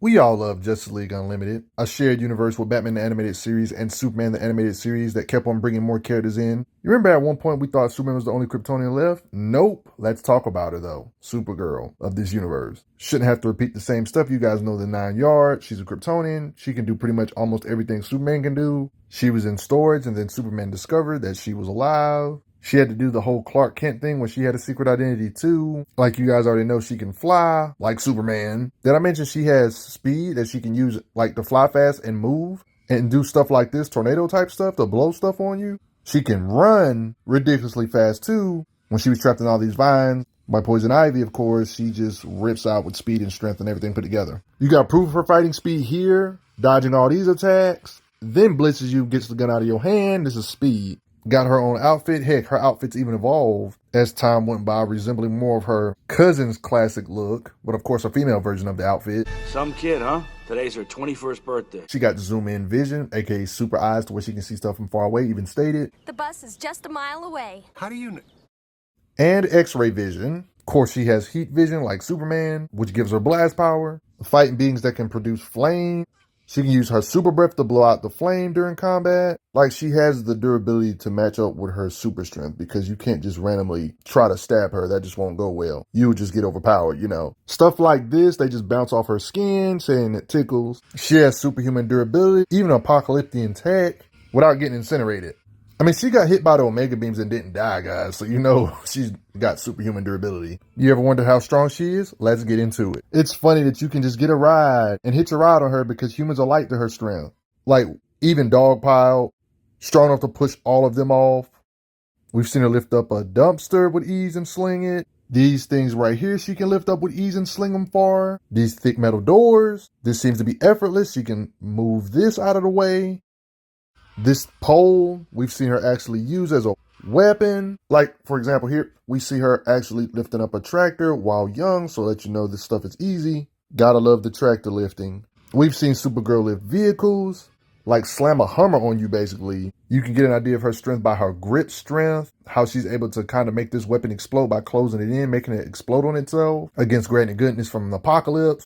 We all love Justice League Unlimited, a shared universe with Batman the Animated Series and Superman the Animated Series that kept on bringing more characters in. You remember at one point we thought Superman was the only Kryptonian left? Nope. Let's talk about her though. Supergirl of this universe. Shouldn't have to repeat the same stuff. You guys know the 9 yards. She's a Kryptonian. She can do pretty much almost everything Superman can do. She was in storage and then Superman discovered that she was alive. She had to do the whole Clark Kent thing when she had a secret identity too. Like you guys already know, she can fly like Superman. Did I mention she has speed that she can use like to fly fast and move and do stuff like this tornado type stuff to blow stuff on you? She can run ridiculously fast too. When she was trapped in all these vines by Poison Ivy, of course, she just rips out with speed and strength and everything put together. You got proof of her fighting speed here, dodging all these attacks, then blitzes you, gets the gun out of your hand. This is speed. Got her own outfit. Heck, her outfits even evolved as time went by, resembling more of her cousin's classic look, but of course a female version of the outfit. Some kid, huh? Today's her 21st birthday. She got the zoom in vision, aka super eyes, to where she can see stuff from far away, even stated. The bus is just a mile away. How do you know? And x-ray vision. Of course, she has heat vision like Superman, which gives her blast power. Fighting beings that can produce flame. She can use her super breath to blow out the flame during combat. Like, she has the durability to match up with her super strength because you can't just randomly try to stab her. That just won't go well. You would just get overpowered, you know. Stuff like this, they just bounce off her skin, saying it tickles. She has superhuman durability, even apocalyptic tech, without getting incinerated. I mean, she got hit by the Omega beams and didn't die, guys. So you know she's got superhuman durability. You ever wonder how strong she is? Let's get into it. It's funny that you can just get a ride and hitch a ride on her because humans are light to her strength. Like, even Dogpile, strong enough to push all of them off. We've seen her lift up a dumpster with ease and sling it. These things right here, she can lift up with ease and sling them far. These thick metal doors, this seems to be effortless. She can move this out of the way. This pole, we've seen her actually use as a weapon. Like, for example, here, we see her actually lifting up a tractor while young, so let you know this stuff is easy. Gotta love the tractor lifting. We've seen Supergirl lift vehicles, like slam a Hummer on you, basically. You can get an idea of her strength by her grip strength, how she's able to kind of make this weapon explode by closing it in, making it explode on itself against Granite Goodness from an apocalypse.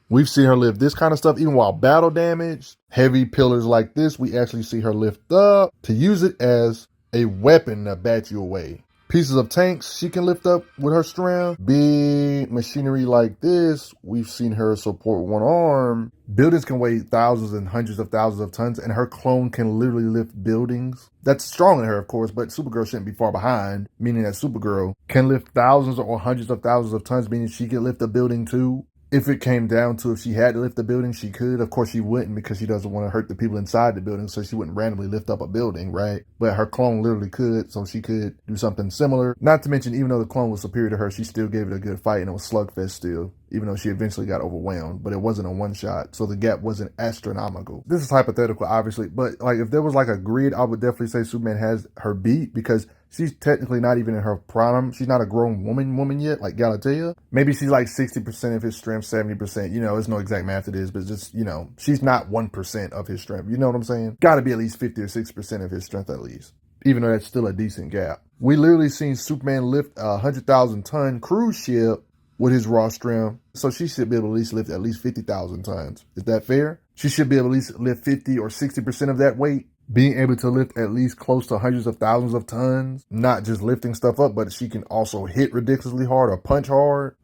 We've seen her lift this kind of stuff even while battle damaged. Heavy pillars like this, we actually see her lift up to use it as a weapon to bat you away. Pieces of tanks she can lift up with her strength. Big machinery like this, we've seen her support one arm. Buildings can weigh thousands and hundreds of thousands of tons, and her clone can literally lift buildings. That's strong in her, of course, but Supergirl shouldn't be far behind, meaning that Supergirl can lift thousands or hundreds of thousands of tons, meaning she can lift a building too. If it came down to if she had to lift the building, she could. Of course, she wouldn't because she doesn't want to hurt the people inside the building, so she wouldn't randomly lift up a building, right? But her clone literally could, so she could do something similar. Not to mention, even though the clone was superior to her, she still gave it a good fight, and it was slugfest still, even though she eventually got overwhelmed. But it wasn't a one-shot, so the gap wasn't astronomical. This is hypothetical, obviously, but like if there was like a grid, I would definitely say Superman has her beat because she's technically not even in her prime. She's not a grown woman yet, like Galatea. Maybe she's like 60% of his strength, 70%. You know, there's no exact math to this, but just, you know, she's not 1% of his strength. You know what I'm saying? Got to be at least 50 or 60% of his strength at least, even though that's still a decent gap. We literally seen Superman lift a 100,000 ton cruise ship with his raw strength. So she should be able to at least lift at least 50,000 tons. Is that fair? She should be able to at least lift 50 or 60% of that weight. Being able to lift at least close to hundreds of thousands of tons, not just lifting stuff up, but she can also hit ridiculously hard or punch hard.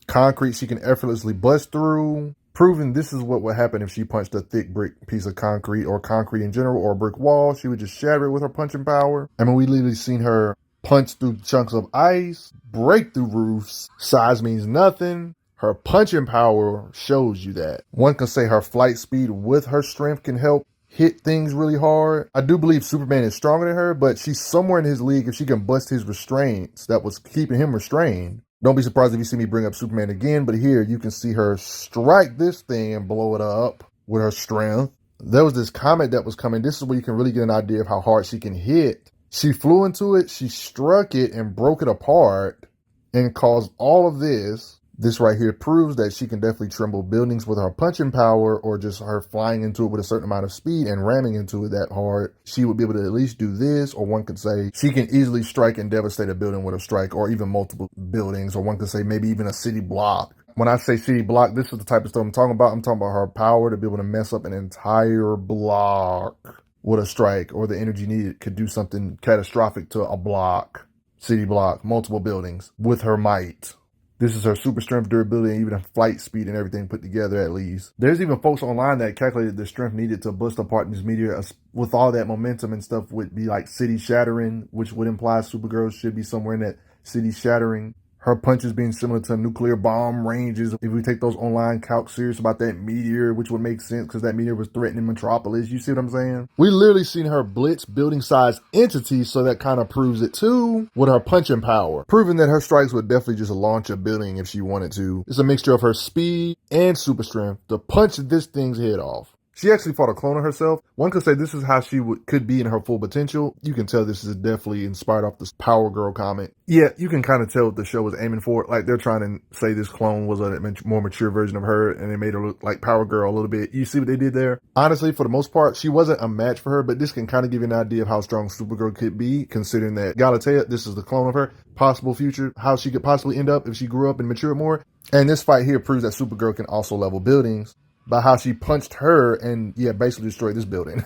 Concrete she can effortlessly bust through, proving this is what would happen if she punched a thick brick piece of concrete or concrete in general or a brick wall. She would just shatter it with her punching power. I mean, we literally seen her punch through chunks of ice, break through roofs. Size means nothing. Her punching power shows you that. One can say her flight speed with her strength can help hit things really hard. I do believe Superman is stronger than her, but she's somewhere in his league if she can bust his restraints that was keeping him restrained. Don't be surprised if you see me bring up Superman again, but here you can see her strike this thing and blow it up with her strength. There was this comet that was coming. This is where you can really get an idea of how hard she can hit. She flew into it, she struck it and broke it apart and caused all of this. This right here proves that she can definitely tremble buildings with her punching power or just her flying into it with a certain amount of speed and ramming into it that hard. She would be able to at least do this, or one could say she can easily strike and devastate a building with a strike or even multiple buildings, or one could say maybe even a city block. When I say city block, this is the type of stuff I'm talking about. I'm talking about her power to be able to mess up an entire block with a strike, or the energy needed could do something catastrophic to a block, city block, multiple buildings with her might. This is her super strength, durability, and even her flight speed and everything put together at least. There's even folks online that calculated the strength needed to bust apart this meteor with all that momentum and stuff would be like city shattering, which would imply Supergirl should be somewhere in that city shattering. Her punches being similar to nuclear bomb ranges. If we take those online calcs serious about that meteor, which would make sense because that meteor was threatening Metropolis. You see what I'm saying? We literally seen her blitz building size entities, so that kind of proves it too with her punching power. Proving that her strikes would definitely just launch a building if she wanted to. It's a mixture of her speed and super strength to punch this thing's head off. She actually fought a clone of herself. One could say this is how she could be in her full potential. You can tell this is definitely inspired off this Power Girl comic. Yeah, you can kind of tell what the show was aiming for. Like, they're trying to say this clone was a more mature version of her, and they made her look like Power Girl a little bit. You see what they did there? Honestly, for the most part, she wasn't a match for her, but this can kind of give you an idea of how strong Supergirl could be, considering that Galatea, this is the clone of her, possible future, how she could possibly end up if she grew up and matured more. And this fight here proves that Supergirl can also level buildings by how she punched her and, yeah, basically destroyed this building.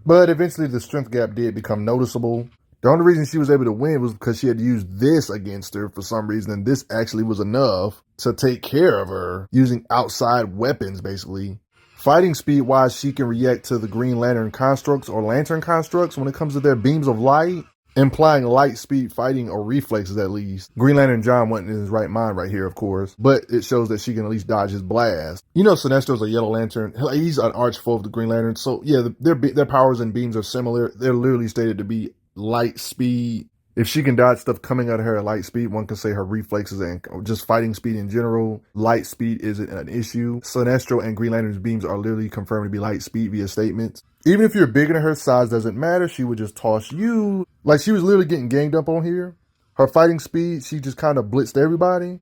But eventually the strength gap did become noticeable. The only reason she was able to win was because she had to use this against her for some reason, and this actually was enough to take care of her using outside weapons, basically. Fighting speed-wise, she can react to the Green Lantern constructs or lantern constructs when it comes to their beams of light, implying light speed fighting or reflexes at least. Green Lantern John wasn't in his right mind right here, of course, but it shows that she can at least dodge his blast. You know, Sinestro's a Yellow Lantern. He's an arch foe of the Green Lantern, so yeah, their powers and beams are similar. They're literally stated to be light speed. If she can dodge stuff coming at her at light speed, one can say her reflexes and just fighting speed in general, light speed isn't an issue. Sinestro and Green Lantern's beams are literally confirmed to be light speed via statements. Even if you're bigger than her, size doesn't matter. She would just toss you. Like, she was literally getting ganged up on here. Her fighting speed, she just kind of blitzed everybody.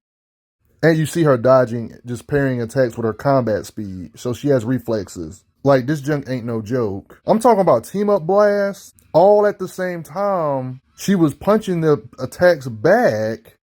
And you see her dodging, just parrying attacks with her combat speed. So she has reflexes. Like, this junk ain't no joke. I'm talking about team-up blasts. All at the same time, she was punching the attacks back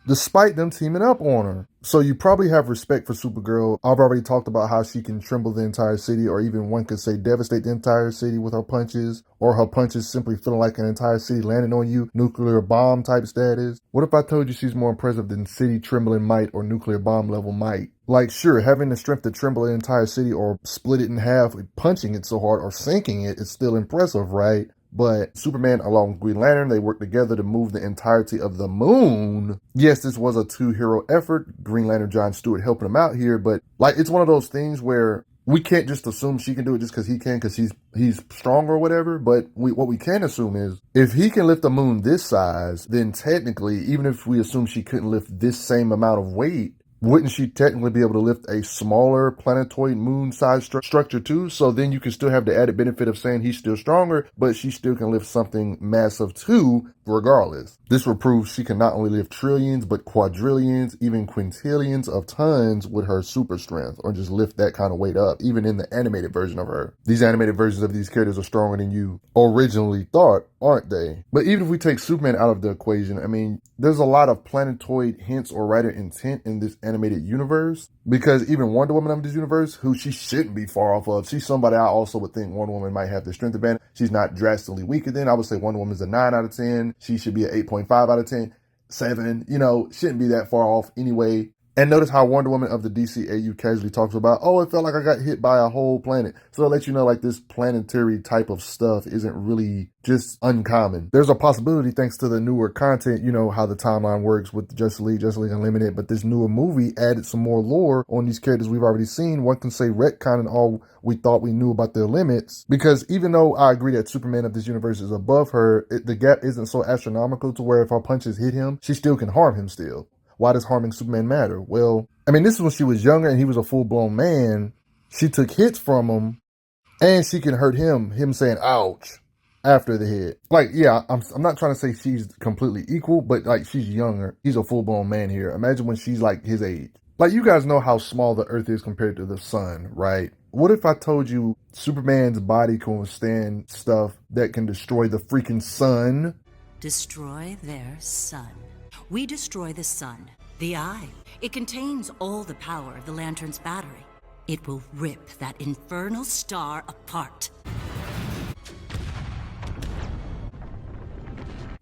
despite them teaming up on her. So you probably have respect for Supergirl. I've already talked about how she can tremble the entire city, or even one could say devastate the entire city with her punches, or her punches simply feeling like an entire city landing on you, nuclear bomb type status. What if I told you she's more impressive than city trembling might or nuclear bomb level might? Like, sure, having the strength to tremble an entire city or split it in half, punching it so hard or sinking it is still impressive, right? But Superman, along with Green Lantern, they worked together to move the entirety of the moon. Yes, this was a two-hero effort. Green Lantern John Stewart helping him out here, but like, it's one of those things where we can't just assume she can do it just because he can, because he's strong or whatever. But what we can assume is if he can lift the moon this size, then technically, even if we assume she couldn't lift this same amount of weight, wouldn't she technically be able to lift a smaller planetoid moon-sized structure too? So then you can still have the added benefit of saying he's still stronger, but she still can lift something massive too, regardless. This will prove she can not only lift trillions, but quadrillions, even quintillions of tons with her super strength, or just lift that kind of weight up, even in the animated version of her. These animated versions of these characters are stronger than you originally thought, aren't they? But even if we take Superman out of the equation, I mean, there's a lot of planetoid hints or writer intent in this animated universe, because even Wonder Woman of this universe, who she shouldn't be far off of, she's somebody I also would think Wonder Woman might have the strength advantage. She's not drastically weaker than. I would say Wonder Woman's a 9 out of 10. She should be an 8.5 out of 10. 7, shouldn't be that far off anyway. And notice how Wonder Woman of the DCAU casually talks about, oh, it felt like I got hit by a whole planet. So it lets you know, like, this planetary type of stuff isn't really just uncommon. There's a possibility, thanks to the newer content, how the timeline works with Justice League Unlimited, but this newer movie added some more lore on these characters we've already seen. One can say retconning all we thought we knew about their limits, because even though I agree that Superman of this universe is above her, the gap isn't so astronomical to where if her punches hit him, she still can harm him still. Why does harming Superman matter? Well, I mean, this is when she was younger and he was a full-blown man. She took hits from him, and she can hurt him saying, ouch, after the hit. Like, yeah, I'm not trying to say she's completely equal, but, like, she's younger. He's a full-blown man here. Imagine when she's, like, his age. Like, you guys know how small the Earth is compared to the sun, right? What if I told you Superman's body can withstand stuff that can destroy the freaking sun? Destroy their sun. We destroy the sun. The eye. It contains all the power of the Lantern's battery. It will rip that infernal star apart.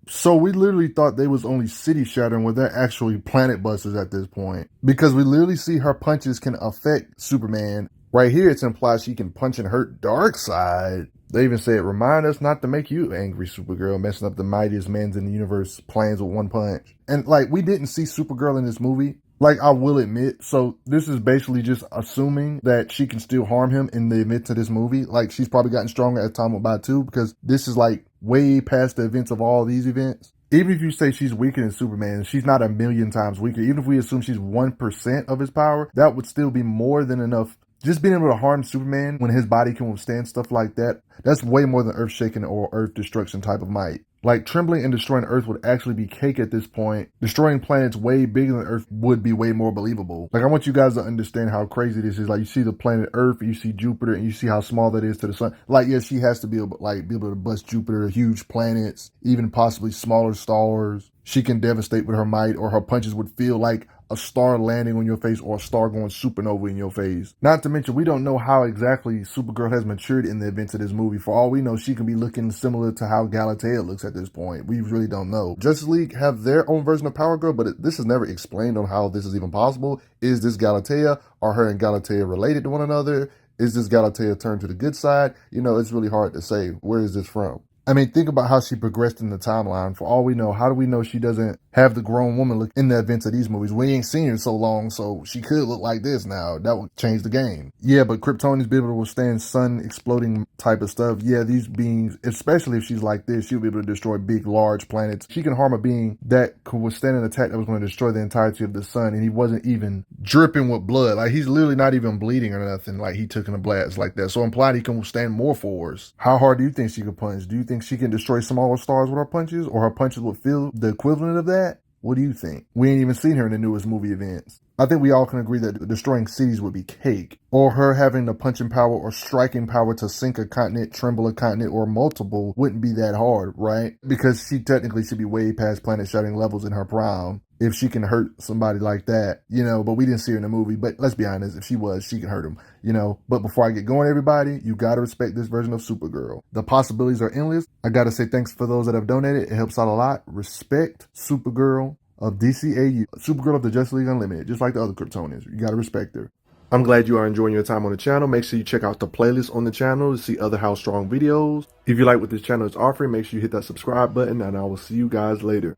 So we literally thought they was only city shattering when they're actually planet busters at this point. Because we literally see her punches can affect Superman. Right here it's implied she can punch and hurt Darkseid. They even say it, remind us not to make you angry, Supergirl, messing up the mightiest men in the universe plans with one punch. And like, we didn't see Supergirl in this movie. Like, I will admit, so this is basically just assuming that she can still harm him in the events of this movie. Like, she's probably gotten stronger as time went by too, because this is like way past the events of all these events. Even if you say she's weaker than Superman, she's not a million times weaker. Even if we assume she's 1% of his power, that would still be more than enough. Just being able to harm Superman when his body can withstand stuff like that, that's way more than earth-shaking or earth-destruction type of might. Like, trembling and destroying Earth would actually be cake at this point. Destroying planets way bigger than Earth would be way more believable. Like, I want you guys to understand how crazy this is. Like, you see the planet Earth, you see Jupiter, and you see how small that is to the sun. Like, yes, she has to be able to bust Jupiter, huge planets, even possibly smaller stars. She can devastate with her might, or her punches would feel like a star landing on your face or a star going supernova in your face. Not to mention, we don't know how exactly Supergirl has matured in the events of this movie. For all we know, she can be looking similar to how Galatea looks at this point. We really don't know. Justice League have their own version of Power Girl, but this is never explained on how this is even possible. Is this Galatea? Are her and Galatea related to one another? Is this Galatea turned to the good side? You know, it's really hard to say. Where is this from? I mean, think about how she progressed in the timeline. For all we know, how do we know she doesn't have the grown woman look in the events of these movies? We ain't seen her in so long, so she could look like this now. That would change the game. Yeah, but Kryptonians be able to withstand sun exploding type of stuff. Yeah, these beings, especially if she's like this, she'll be able to destroy big, large planets. She can harm a being that could withstand an attack that was going to destroy the entirety of the sun, and he wasn't even dripping with blood. Like, he's literally not even bleeding or nothing. Like, he took in a blast like that. So implied he can withstand more force. How hard do you think she could punch? Do you think she can destroy smaller stars with her punches, or her punches would feel the equivalent of that? What do you think? We ain't even seen her in the newest movie events. I think we all can agree that destroying cities would be cake. Or her having the punching power or striking power to sink a continent, tremble a continent, or multiple wouldn't be that hard, right? Because she technically should be way past planet shattering levels in her prime. If she can hurt somebody like that, you know, but we didn't see her in the movie. But let's be honest, if she was, she can hurt him, you know. But before I get going, everybody, you got to respect this version of Supergirl. The possibilities are endless. I got to say thanks for those that have donated. It helps out a lot. Respect Supergirl of DCAU, Supergirl of the Justice League Unlimited, just like the other Kryptonians. You got to respect her. I'm glad you are enjoying your time on the channel. Make sure you check out the playlist on the channel to see other How Strong videos. If you like what this channel is offering, make sure you hit that subscribe button, and I will see you guys later.